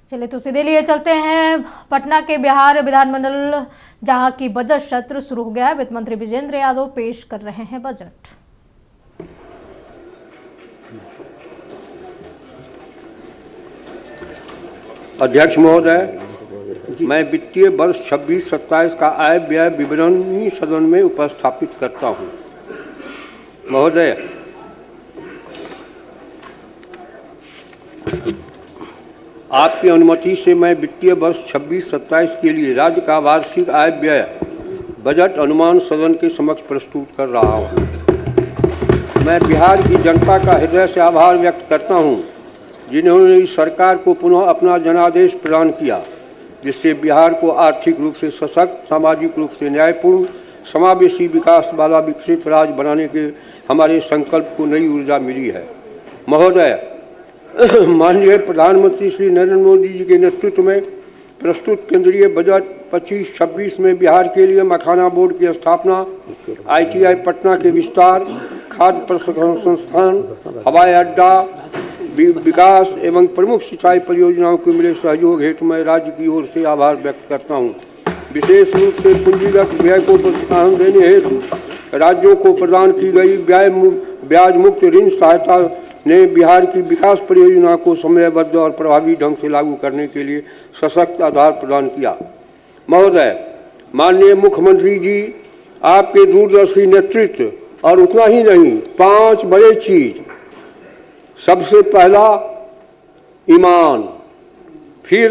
चलिए तो सीधे लिए चलते हैं पटना के बिहार विधानमंडल, जहां की बजट सत्र शुरू हो गया है। वित्त मंत्री विजेंद्र यादव पेश कर रहे हैं बजट। अध्यक्ष महोदय, मैं वित्तीय वर्ष 26-27 का आय व्यय विवरणी सदन में उपस्थापित करता हूं। महोदय, आपकी अनुमति से मैं वित्तीय वर्ष 26-27 के लिए राज्य का वार्षिक आय व्यय बजट अनुमान सदन के समक्ष प्रस्तुत कर रहा हूं। मैं बिहार की जनता का हृदय से आभार व्यक्त करता हूं, जिन्होंने इस सरकार को पुनः अपना जनादेश प्रदान किया, जिससे बिहार को आर्थिक रूप से सशक्त, सामाजिक रूप से न्यायपूर्ण, समावेशी विकास वाला विकसित राज्य बनाने के हमारे संकल्प को नई ऊर्जा मिली है। महोदय, माननीय प्रधानमंत्री श्री नरेंद्र मोदी जी के नेतृत्व में प्रस्तुत केंद्रीय बजट 25-26 में बिहार के लिए मखाना बोर्ड की स्थापना, ITI पटना के विस्तार, खाद्य प्रसंस्करण संस्थान, हवाई अड्डा विकास एवं प्रमुख सिंचाई परियोजनाओं को मिले सहयोग हेतु मैं राज्य की ओर से आभार व्यक्त करता हूं। विशेष रूप से पूंजीगत व्यय को प्रोत्साहन देने हेतु राज्यों को प्रदान की गई ब्याज मुक्त ऋण सहायता ने बिहार की विकास परियोजना को समयबद्ध और प्रभावी ढंग से लागू करने के लिए सशक्त आधार प्रदान किया। महोदय, माननीय मुख्यमंत्री जी, आपके दूरदर्शी नेतृत्व और उतना ही नहीं, 5 बड़े चीज। सबसे पहला ईमान, फिर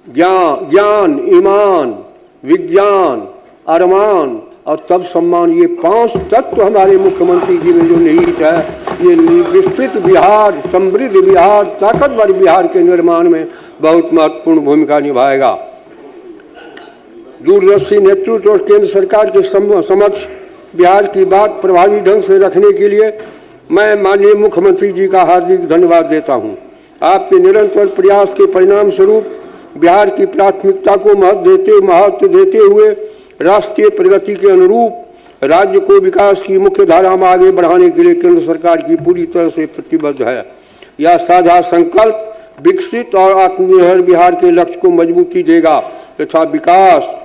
ज्ञान, ईमान, विज्ञान, अरमान और तब सम्मान। ये 5 तत्व हमारे मुख्यमंत्री जी में जो निहित है, ये विस्तृत बिहार, समृद्ध बिहार, ताकतवर बिहार के निर्माण में बहुत महत्वपूर्ण भूमिका निभाएगा। दूरदर्शी नेतृत्व और केंद्र सरकार के समक्ष बिहार की बात प्रभावी ढंग से रखने के लिए मैं माननीय मुख्यमंत्री जी का हार्दिक धन्यवाद देता हूं। आपके निरंतर प्रयास के परिणाम स्वरूप बिहार की प्राथमिकता को महत्व देते हुए राष्ट्रीय प्रगति के अनुरूप राज्य को विकास की मुख्य धारा में आगे बढ़ाने के लिए केंद्र सरकार की पूरी तरह से प्रतिबद्ध है। यह साझा संकल्प विकसित और आत्मनिर्भर बिहार के लक्ष्य को मजबूती देगा तथा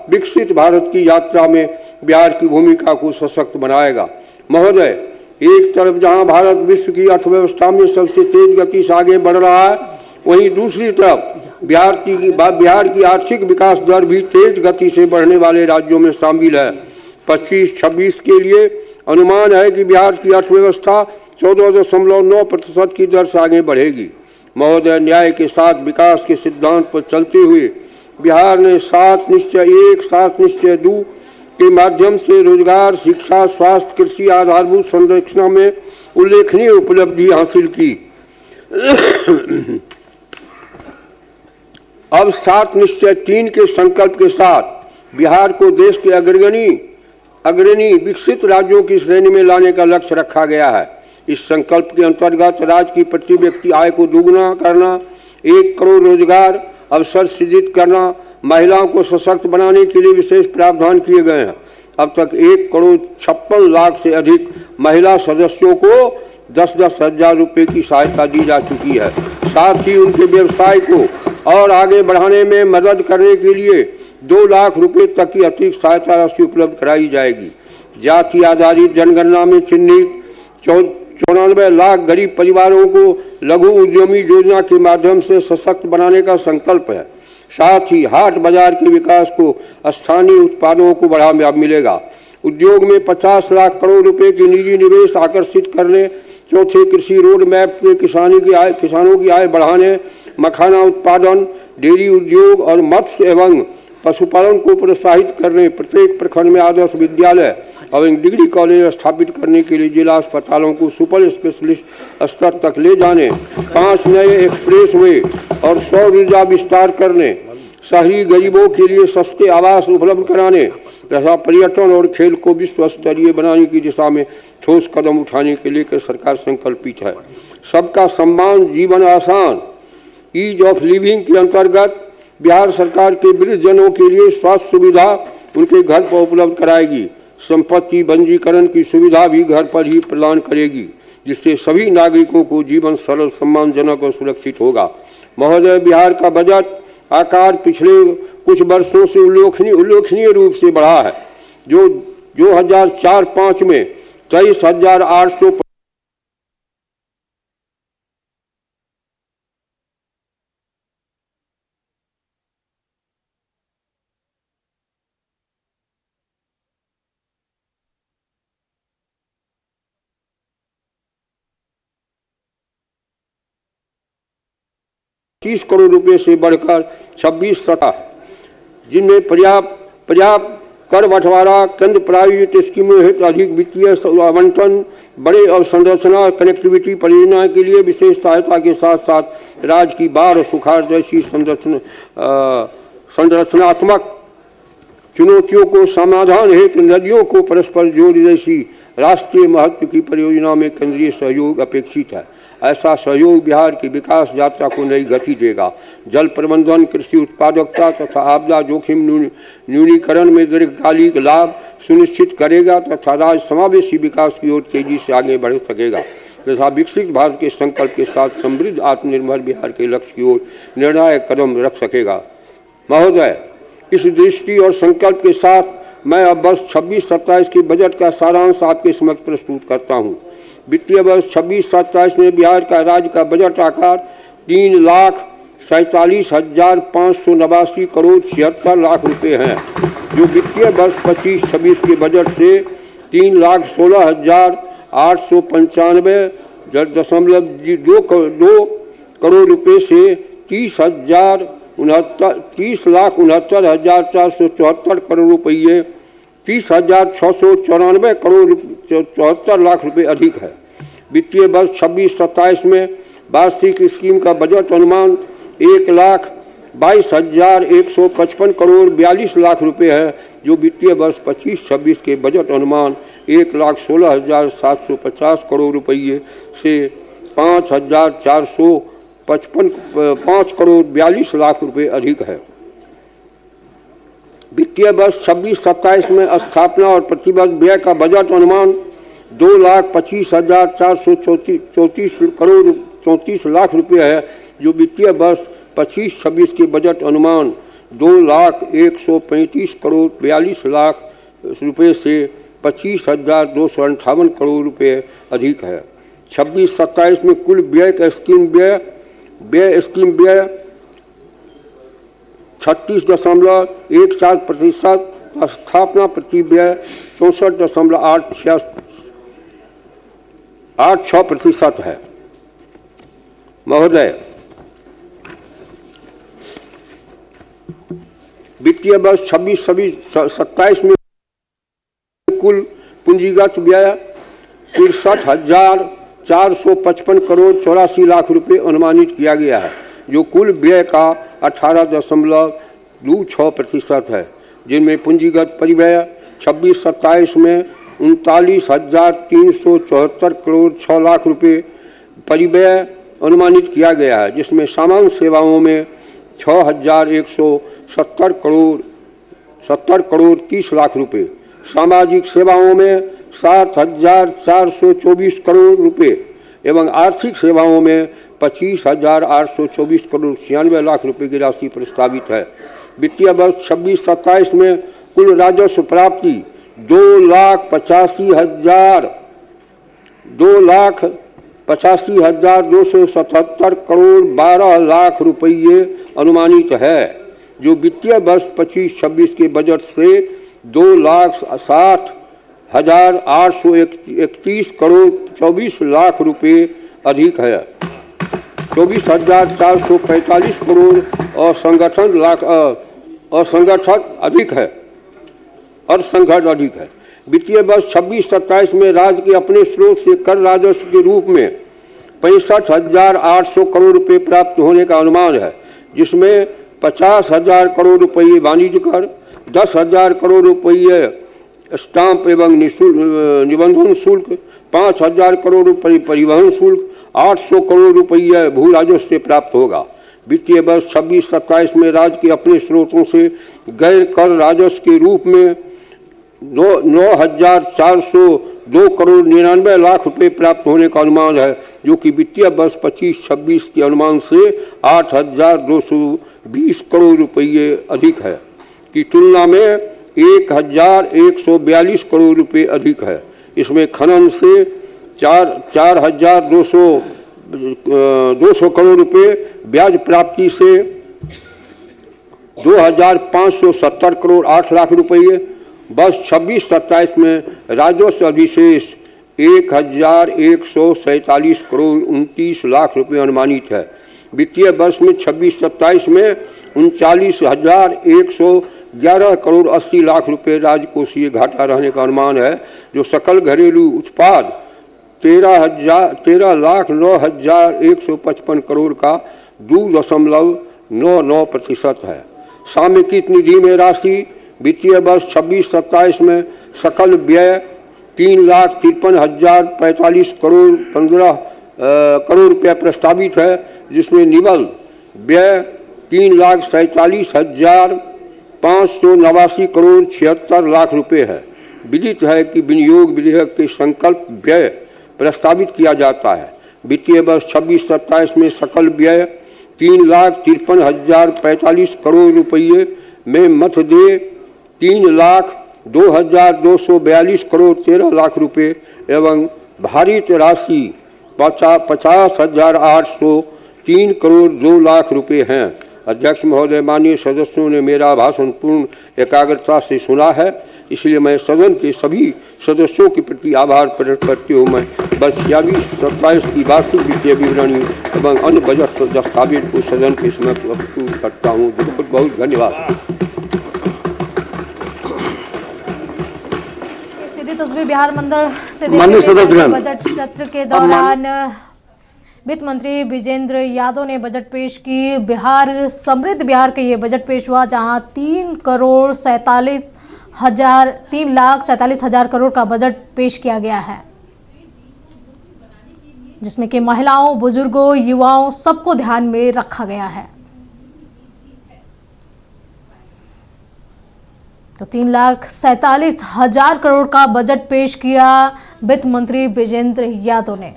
विकसित भारत की यात्रा में बिहार की भूमिका को सशक्त बनाएगा। महोदय, एक तरफ जहां भारत विश्व की अर्थव्यवस्था में सबसे तेज गति से आगे बढ़ रहा है, वहीं दूसरी तरफ बिहार की आर्थिक विकास दर भी तेज गति से बढ़ने वाले राज्यों में शामिल है। 25-26 के लिए अनुमान है कि बिहार की अर्थव्यवस्था 14.9% की दर से आगे बढ़ेगी। महोदय, न्याय के साथ विकास के सिद्धांत पर चलते हुए बिहार ने 7 निश्चय 1, 7 निश्चय 2 के माध्यम से रोजगार, शिक्षा, स्वास्थ्य, कृषि आधारभूत संरचना में उल्लेखनीय उपलब्धि हासिल की। अब 7 निश्चय 3 के संकल्प के साथ बिहार को देश के अग्रणी विकसित राज्यों की श्रेणी में लाने का लक्ष्य रखा गया है। इस संकल्प के अंतर्गत राज्य की प्रति व्यक्ति आय को दोगुना करना, 1 करोड़ रोजगार अवसर सृजित करना, महिलाओं को सशक्त बनाने के लिए विशेष प्रावधान किए गए हैं। अब तक 1,56,00,000 लाख से अधिक महिला सदस्यों को 10-10 हजार रुपये की सहायता दी जा चुकी है। साथ ही उनके व्यवसाय को और आगे बढ़ाने में मदद करने के लिए 2 लाख रुपये तक की अतिरिक्त सहायता राशि उपलब्ध कराई जाएगी। जाति आधारित जनगणना में चिन्हित 94 लाख गरीब परिवारों को लघु उद्यमी योजना के माध्यम से सशक्त बनाने का संकल्प है। साथ ही हाट बाजार के विकास को स्थानीय उत्पादों को बढ़ावा मिलेगा। उद्योग में 50 लाख करोड़ रुपए की निजी निवेश आकर्षित करने, चौथे कृषि रोड मैप में किसानों की आय बढ़ाने, मखाना उत्पादन, डेयरी उद्योग और मत्स्य एवं पशुपालन को प्रोत्साहित करने, प्रत्येक प्रखंड में आदर्श विद्यालय और डिग्री कॉलेज स्थापित करने के लिए जिला अस्पतालों को सुपर स्पेशलिस्ट स्तर तक ले जाने, 5 नए एक्सप्रेस वे और सौर ऊर्जा विस्तार करने, शहरी गरीबों के लिए सस्ते आवास उपलब्ध कराने तथा पर्यटन और खेल को विश्व स्तरीय बनाने की दिशा में ठोस कदम उठाने के लिए सरकार संकल्पित है। सबका सम्मान, जीवन आसान, ईज ऑफ लिविंग के अंतर्गत बिहार सरकार के वृद्धजनों के लिए स्वास्थ्य सुविधा उनके घर पर उपलब्ध कराएगी। संपत्ति पंजीकरण की सुविधा भी घर पर ही प्रदान करेगी, जिससे सभी नागरिकों को जीवन सरल, सम्मानजनक और सुरक्षित होगा। महोदय, बिहार का बजट आकार पिछले कुछ वर्षों से उल्लेखनीय रूप से बढ़ा है, जो 2004-05 में 23,800 30 करोड़ रुपए से बढ़कर 26 सटा है, जिनमें पर्याप्त कर बंटवारा, केंद्र प्रायोजित स्कीमों हेतु अधिक वित्तीय आवंटन, बड़े अवसंरचना कनेक्टिविटी परियोजना के लिए विशेष सहायता के साथ साथ राज्य की बाढ़ और सुखाड़ जैसी संरचनात्मक चुनौतियों को समाधान हेतु नदियों को परस्पर जोड़ जैसी राष्ट्रीय महत्व की परियोजना में केंद्रीय सहयोग अपेक्षित है। ऐसा सहयोग बिहार की विकास यात्रा को नई गति देगा, जल प्रबंधन, कृषि उत्पादकता तथा आपदा जोखिम न्यूनीकरण में दीर्घकालिक लाभ सुनिश्चित करेगा तथा राज्य समावेशी विकास की ओर तेजी से आगे बढ़ सकेगा तथा विकसित भारत के संकल्प के साथ समृद्ध आत्मनिर्भर बिहार के लक्ष्य की ओर निर्णायक कदम रख सकेगा। महोदय, इस दृष्टि और संकल्प के साथ मैं अब वर्ष 26-27 के बजट का सारांश आपके समक्ष प्रस्तुत करता हूँ। वित्तीय वर्ष 26-27 में बिहार का राज्य का बजट आकार 3,47,589 करोड़ 76 लाख रुपए हैं, जो वित्तीय वर्ष 25-26 के बजट से 3,16,895.2 करोड़ रुपए से 30,69,474 करोड़ रुपये 30,694 करोड़ 74 लाख रुपए अधिक है। वित्तीय वर्ष 26-27 में वार्षिक स्कीम का बजट अनुमान 1,22,155 करोड़ 42 लाख रुपए है, जो वित्तीय वर्ष 25-26 के बजट अनुमान 1,16,750 करोड़ रुपये से 5,455 करोड़ 42 लाख रुपए अधिक है। वित्तीय वर्ष 26-27 में स्थापना और प्रतिबद्ध व्यय का बजट अनुमान 2,25,434 करोड़ 34 लाख रुपए है, जो वित्तीय वर्ष 25-26 के बजट अनुमान 2,01,35 करोड़ 42 लाख रुपए से 25,258 करोड़ रुपए अधिक है। 26-27 में कुल व्यय का स्कीम व्यय 36.14%, स्थापना प्रति व्यय 64.86% है। महोदय, वित्तीय वर्ष 26-27 में कुल पूंजीगत व्यय 63,455 करोड़ 84 लाख रुपए अनुमानित किया गया है, जो कुल व्यय का 18.26% है, जिनमें पूंजीगत परिव्यय 26-27 में 39,374 करोड़ 6 लाख रुपए परिव्यय अनुमानित किया गया है, जिसमें सामान्य सेवाओं में 6,170 करोड़ 30 लाख रुपए, सामाजिक सेवाओं में 7,424 करोड़ रुपए एवं आर्थिक सेवाओं में 25,824 करोड़ 96 लाख रुपए की राशि प्रस्तावित है। वित्तीय वर्ष 26-27 में कुल राजस्व प्राप्ति 2,85,277 करोड़ 12 लाख रुपये अनुमानित है, जो वित्तीय वर्ष 25-26 के बजट से 2,60,831 करोड़ 24 लाख रुपए अधिक है। 24,445 करोड़ असंगठित अधिक है। वित्तीय वर्ष 26-27 में राज्य के अपने स्रोत से कर राजस्व के रूप में 65,800 करोड़ रुपए प्राप्त होने का अनुमान है, जिसमें 50,000 करोड़ रुपये वाणिज्य कर, 10,000 करोड़ रुपये स्टाम्प एवं निबंधन शुल्क, 5,000 करोड़ रुपये परिवहन शुल्क, 800 करोड़ रुपये भू राजस्व से प्राप्त होगा। वित्तीय वर्ष 26-27 में राज्य के अपने स्रोतों से गैर कर राजस्व के रूप में 9,402 करोड़ 99 लाख रुपए प्राप्त होने का अनुमान है, जो कि वित्तीय वर्ष 25-26 के अनुमान से 20 करोड़ रुपये अधिक है की तुलना में 1142 करोड़ रुपये अधिक है। इसमें खनन से 4,200 करोड़ रुपये, ब्याज प्राप्ति से 2,570 करोड़ 8 लाख रुपये, वर्ष 26-27 में राजस्व अधिशेष 1,147 करोड़ 29 लाख रुपये अनुमानित है। वित्तीय वर्ष में 26-27 में 39,111 करोड़ 80 लाख रुपये राजकोषीय घाटा रहने का अनुमान है, जो सकल घरेलू उत्पाद 13,09,155 करोड़ का 2.99% है। सामयिक निधि में राशि वित्तीय वर्ष 26-27 में सकल व्यय 3,53,045 करोड़ 15 करोड़ रुपया प्रस्तावित है, जिसमें निवल व्यय 3,47,589 करोड़ 76 लाख रुपये है। विदित है कि विनियोग विधेयक के संकल्प व्यय प्रस्तावित किया जाता है। वित्तीय वर्ष 26-27 में सकल व्यय 3,53,045 करोड़ रुपये में मध्य 3,02,242 करोड़ 13 लाख रुपये एवं भारित राशि 50,803 करोड़ 2 लाख रुपये हैं। अध्यक्ष महोदय, माननीय सदस्यों ने मेरा भाषण पूर्ण एकाग्रता से सुना है, इसलिए मैं सदन के सभी सदस्यों के प्रति आभार प्रकट करते हुए मैं वर्ष 26-27 की वार्षिक वित्तीय विवरणी एवं अन्य बजट दस्तावेज को सदन के समक्ष प्रस्तुत करता हूँ। बहुत बहुत धन्यवाद। सीधी तस्वीर बिहार मंडल से माननीय सदस्यगण, बजट सत्र के दौरान वित्त मंत्री विजेंद्र यादव ने बजट पेश की। बिहार समृद्ध बिहार के ये बजट पेश हुआ, जहां 3,47,000 करोड़ का बजट पेश किया गया है, जिसमें कि महिलाओं, बुजुर्गों, युवाओं सबको ध्यान में रखा गया है। तो 3,47,000 करोड़ का बजट पेश किया वित्त मंत्री विजेंद्र यादव ने।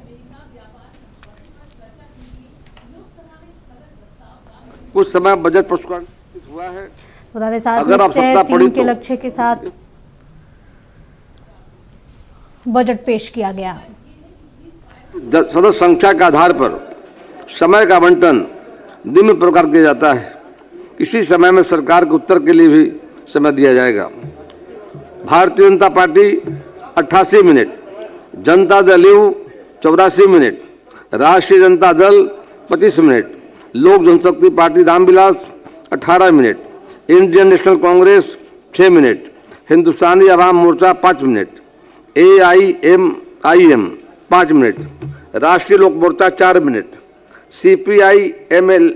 कुछ समय बजट पुरस्कार हुआ है। बता दें, साथ अगर आप निश्चय सत्ता 3 पड़ी के तो लक्ष्य के साथ बजट पेश किया गया। सदस्य संख्या के आधार पर समय का आवंटन निम्न प्रकार किया जाता है। इसी समय में सरकार के उत्तर के लिए भी समय दिया जाएगा। Bharatiya Janata party 88 minute, Janata Dal you 84 minute, राष्ट्रीय Janata Dal 25 minute, Lok Janshakti Party Ramvilas 18 minute, Indian National Congress 6 minute, Hindustani Awam Morcha 5 minute, AIMIM 5 minute, Rashtriya Lok Morcha 4 minute, CPI-ML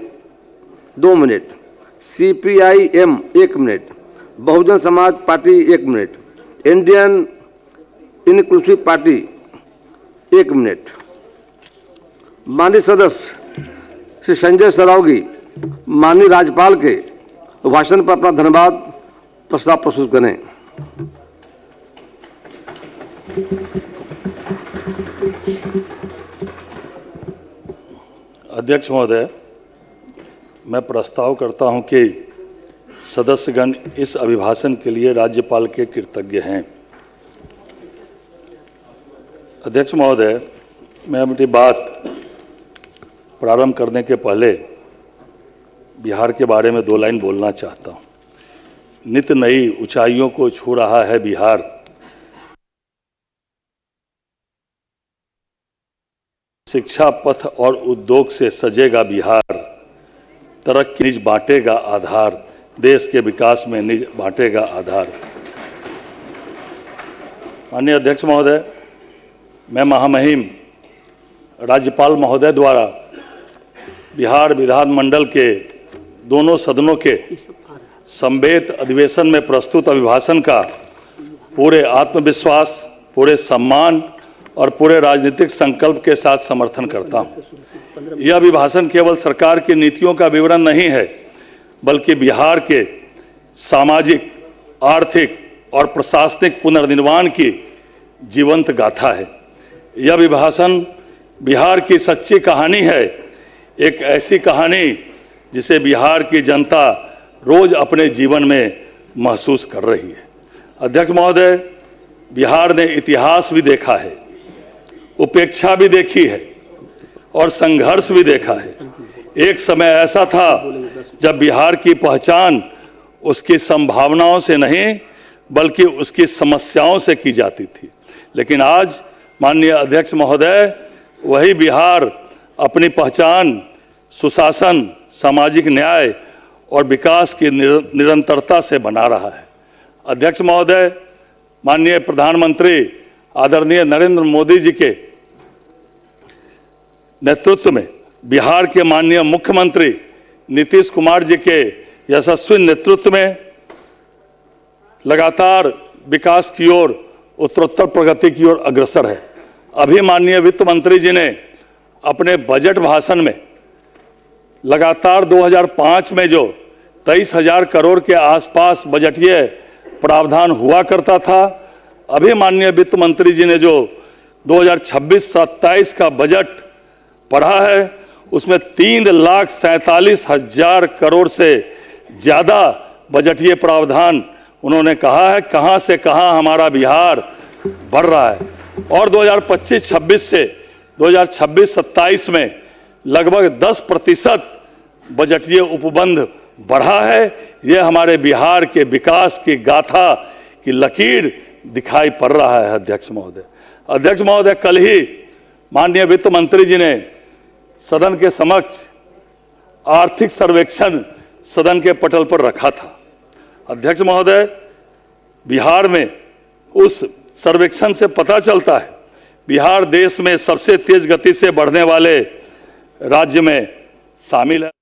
2 minute, CPI-M 1 minute, Bahujan Samaj Party 1 minute, Indian Inclusive Party 1 minute. माननीय सदस्य श्री संजय सरावगी माननीय राज्यपाल के भाषण पर अपना धन्यवाद प्रस्ताव प्रस्तुत करें। अध्यक्ष महोदय, मैं प्रस्ताव करता हूं कि सदस्यगण इस अभिभाषण के लिए राज्यपाल के कृतज्ञ हैं। अध्यक्ष महोदय, मैं अपनी बात प्रारंभ करने के पहले बिहार के बारे में 2 लाइन बोलना चाहता हूं। नित्य नई ऊंचाइयों को छू रहा है बिहार। शिक्षा पथ और उद्योग से सजेगा बिहार, तरक्की निज बांटेगा आधार, देश के विकास में निज बांटेगा आधार। माननीय अध्यक्ष महोदय, मैं महामहिम राज्यपाल महोदय द्वारा बिहार विधानमंडल के दोनों सदनों के समवेत अधिवेशन में प्रस्तुत अभिभाषण का पूरे आत्मविश्वास, पूरे सम्मान और पूरे राजनीतिक संकल्प के साथ समर्थन करता हूं। यह अभिभाषण केवल सरकार की नीतियों का विवरण नहीं है, बल्कि बिहार के सामाजिक, आर्थिक और प्रशासनिक पुनर्निर्माण की जीवंत गाथा है। यह अभिभाषण बिहार की सच्ची कहानी है, एक ऐसी कहानी जिसे बिहार की जनता रोज अपने जीवन में महसूस कर रही है। अध्यक्ष महोदय, बिहार ने इतिहास भी देखा है, उपेक्षा भी देखी है और संघर्ष भी देखा है। एक समय ऐसा था जब बिहार की पहचान उसकी संभावनाओं से नहीं बल्कि उसकी समस्याओं से की जाती थी, लेकिन आज माननीय अध्यक्ष महोदय, वही बिहार अपनी पहचान सुशासन, सामाजिक न्याय और विकास की निरंतरता से बना रहा है। अध्यक्ष महोदय, माननीय प्रधानमंत्री आदरणीय नरेंद्र मोदी जी के नेतृत्व में, बिहार के माननीय मुख्यमंत्री नीतीश कुमार जी के यशस्वी नेतृत्व में लगातार विकास की ओर, उत्तरोत्तर प्रगति की ओर अग्रसर है। अभी माननीय वित्त मंत्री जी ने अपने बजट भाषण में लगातार 2005 में जो 23,000 करोड़ के आसपास बजटीय प्रावधान हुआ करता था, अभी माननीय वित्त मंत्री जी ने जो 2026-27 का बजट पढ़ा है, उसमें 3,47,000 करोड़ से ज़्यादा बजटीय प्रावधान उन्होंने कहा है। कहां से कहां हमारा बिहार बढ़ रहा है और 2025-26 से 2026-27 में लगभग 10% बजटीय उपबंध बढ़ा है। यह हमारे बिहार के विकास की गाथा की लकीर दिखाई पड़ रहा है। अध्यक्ष महोदय, कल ही माननीय वित्त मंत्री जी ने सदन के समक्ष आर्थिक सर्वेक्षण सदन के पटल पर रखा था। अध्यक्ष महोदय, बिहार में उस सर्वेक्षण से पता चलता है बिहार देश में सबसे तेज गति से बढ़ने वाले राज्य में शामिल है।